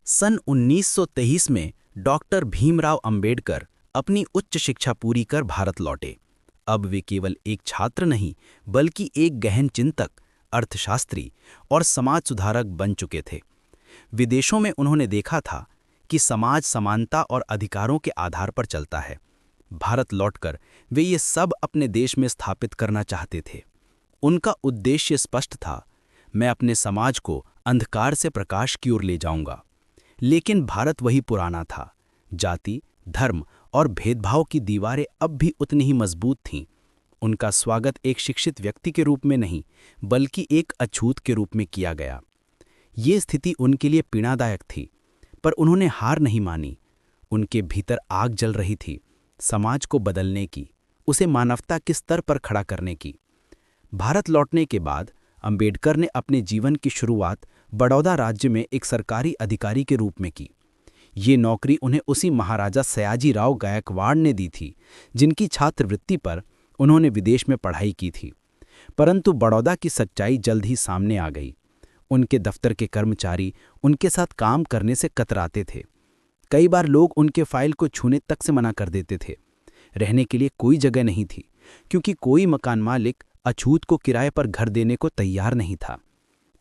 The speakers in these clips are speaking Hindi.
सन 1923 में डॉक्टर भीमराव अंबेडकर अपनी उच्च शिक्षा पूरी कर भारत लौटे। अब वे केवल एक छात्र नहीं बल्कि एक गहन चिंतक, अर्थशास्त्री और समाज सुधारक बन चुके थे। विदेशों में उन्होंने देखा था कि समाज समानता और अधिकारों के आधार पर चलता है। भारत लौटकर वे ये सब अपने देश में स्थापित करना चाहते थे। उनका उद्देश्य स्पष्ट था, मैं अपने समाज को अंधकार से प्रकाश की ओर ले जाऊंगा। लेकिन भारत वही पुराना था। जाति, धर्म और भेदभाव की दीवारें अब भी उतनी ही मजबूत थीं। उनका स्वागत एक शिक्षित व्यक्ति के रूप में नहीं बल्कि एक अछूत के रूप में किया गया। ये स्थिति उनके लिए पीड़ादायक थी, पर उन्होंने हार नहीं मानी। उनके भीतर आग जल रही थी, समाज को बदलने की, उसे मानवता के स्तर पर खड़ा करने की। भारत लौटने के बाद अंबेडकर ने अपने जीवन की शुरुआत बड़ौदा राज्य में एक सरकारी अधिकारी के रूप में की। ये नौकरी उन्हें उसी महाराजा सयाजी राव गायकवाड़ ने दी थी, जिनकी छात्रवृत्ति पर उन्होंने विदेश में पढ़ाई की थी। परंतु बड़ौदा की सच्चाई जल्द ही सामने आ गई। उनके दफ्तर के कर्मचारी उनके साथ काम करने से कतराते थे। कई बार लोग उनके फाइल को छूने तक से मना कर देते थे। रहने के लिए कोई जगह नहीं थी, क्योंकि कोई मकान मालिक अछूत को किराए पर घर देने को तैयार नहीं था।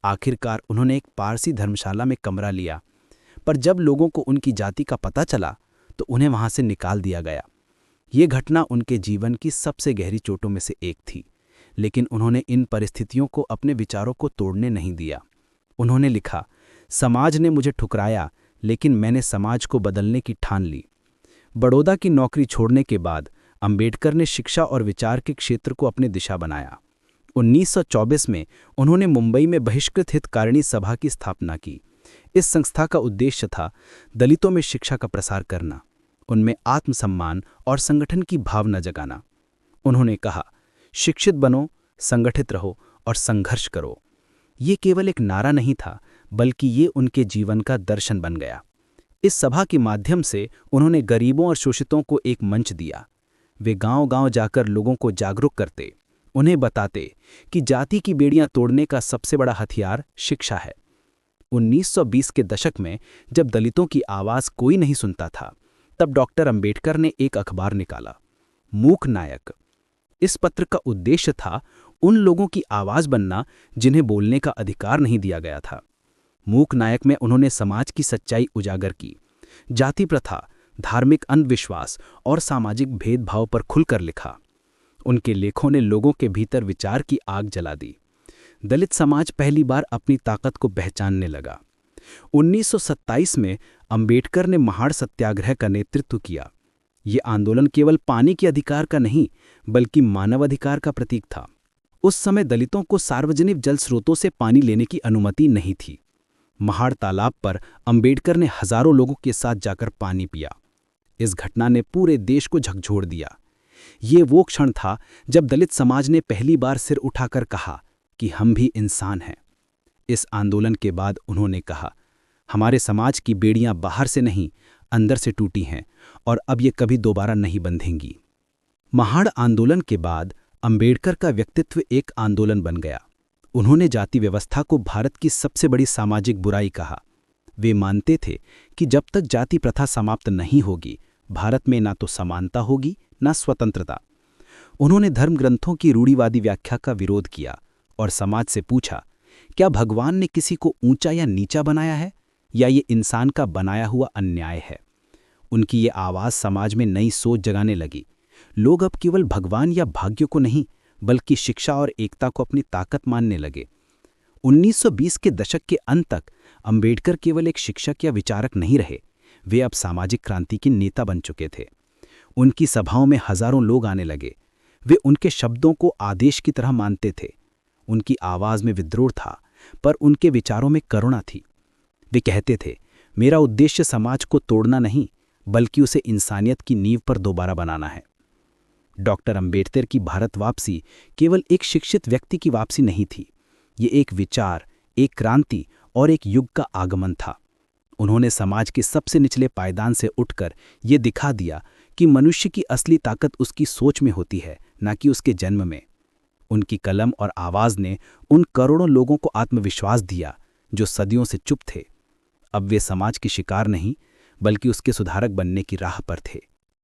आखिरकार उन्होंने एक पारसी धर्मशाला में कमरा लिया, पर जब लोगों को उनकी जाति का पता चला तो उन्हें वहां से निकाल दिया गया। ये घटना उनके जीवन की सबसे गहरी चोटों में से एक थी, लेकिन उन्होंने इन परिस्थितियों को अपने विचारों को तोड़ने नहीं दिया। उन्होंने लिखा, समाज ने मुझे ठुकराया, लेकिन मैंने समाज को बदलने की ठान ली। बड़ौदा की नौकरी छोड़ने के बाद अंबेडकर ने शिक्षा और विचार के क्षेत्र को अपनी दिशा बनाया। 1924 में उन्होंने मुंबई में बहिष्कृत हितकारिणी सभा की स्थापना की। इस संस्था का उद्देश्य था दलितों में शिक्षा का प्रसार करना, उनमें आत्मसम्मान और संगठन की भावना जगाना। उन्होंने कहा, शिक्षित बनो, संगठित रहो और संघर्ष करो। ये केवल एक नारा नहीं था, बल्कि ये उनके जीवन का दर्शन बन गया। इस सभा के माध्यम से उन्होंने गरीबों और शोषितों को एक मंच दिया। वे गांव-गांव जाकर लोगों को जागरूक करते, उन्हें बताते कि जाति की बेड़ियां तोड़ने का सबसे बड़ा हथियार शिक्षा है। 1920 के दशक में जब दलितों की आवाज कोई नहीं सुनता था, तब डॉक्टर अंबेडकर ने एक अखबार निकाला, मूक नायक। इस पत्र का उद्देश्य था उन लोगों की आवाज बनना जिन्हें बोलने का अधिकार नहीं दिया गया था। मूक नायक में उन्होंने समाज की सच्चाई उजागर की। जाति प्रथा, धार्मिक अंधविश्वास और सामाजिक भेदभाव पर खुलकर लिखा। उनके लेखों ने लोगों के भीतर विचार की आग जला दी। दलित समाज पहली बार अपनी ताकत को पहचानने लगा। 1927 में अंबेडकर ने महाड़ सत्याग्रह का नेतृत्व किया। ये आंदोलन केवल पानी के अधिकार का नहीं बल्कि मानवाधिकार का प्रतीक था। उस समय दलितों को सार्वजनिक जल स्रोतों से पानी लेने की अनुमति नहीं थी। महाड़ तालाब पर अंबेडकर ने हजारों लोगों के साथ जाकर पानी पिया। इस घटना ने पूरे देश को झकझोर दिया। ये वो क्षण था जब दलित समाज ने पहली बार सिर उठाकर कहा कि हम भी इंसान हैं। इस आंदोलन के बाद उन्होंने कहा, हमारे समाज की बेड़ियां बाहर से नहीं, अंदर से टूटी हैं और अब ये कभी दोबारा नहीं बंधेंगी। महाड़ आंदोलन के बाद अंबेडकर का व्यक्तित्व एक आंदोलन बन गया। उन्होंने जाति व्यवस्था को भारत की सबसे बड़ी सामाजिक बुराई कहा। वे मानते थे कि जब तक जाति प्रथा समाप्त नहीं होगी, भारत में ना तो समानता होगी ना स्वतंत्रता। उन्होंने धर्म ग्रंथों की रूढ़िवादी व्याख्या का विरोध किया और समाज से पूछा, क्या भगवान ने किसी को ऊंचा या नीचा बनाया है, या ये इंसान का बनाया हुआ अन्याय है? उनकी ये आवाज समाज में नई सोच जगाने लगी। लोग अब केवल भगवान या भाग्य को नहीं बल्कि शिक्षा और एकता को अपनी ताकत मानने लगे। 1920 के दशक के अंत तक अंबेडकर केवल एक शिक्षक या विचारक नहीं रहे, वे अब सामाजिक क्रांति के नेता बन चुके थे। उनकी सभाओं में हजारों लोग आने लगे। वे उनके शब्दों को आदेश की तरह मानते थे। उनकी आवाज में विद्रोह था, पर उनके विचारों में करुणा थी। वे कहते थे, मेरा उद्देश्य समाज को तोड़ना नहीं बल्कि उसे इंसानियत की नींव पर दोबारा बनाना है। डॉक्टर अंबेडकर की भारत वापसी केवल एक शिक्षित व्यक्ति की वापसी नहीं थी, ये एक विचार, एक क्रांति और एक युग का आगमन था। उन्होंने समाज के सबसे निचले पायदान से उठकर ये दिखा दिया कि मनुष्य की असली ताकत उसकी सोच में होती है, न कि उसके जन्म में। उनकी कलम और आवाज ने उन करोड़ों लोगों को आत्मविश्वास दिया जो सदियों से चुप थे। अब वे समाज के शिकार नहीं बल्कि उसके सुधारक बनने की राह पर थे।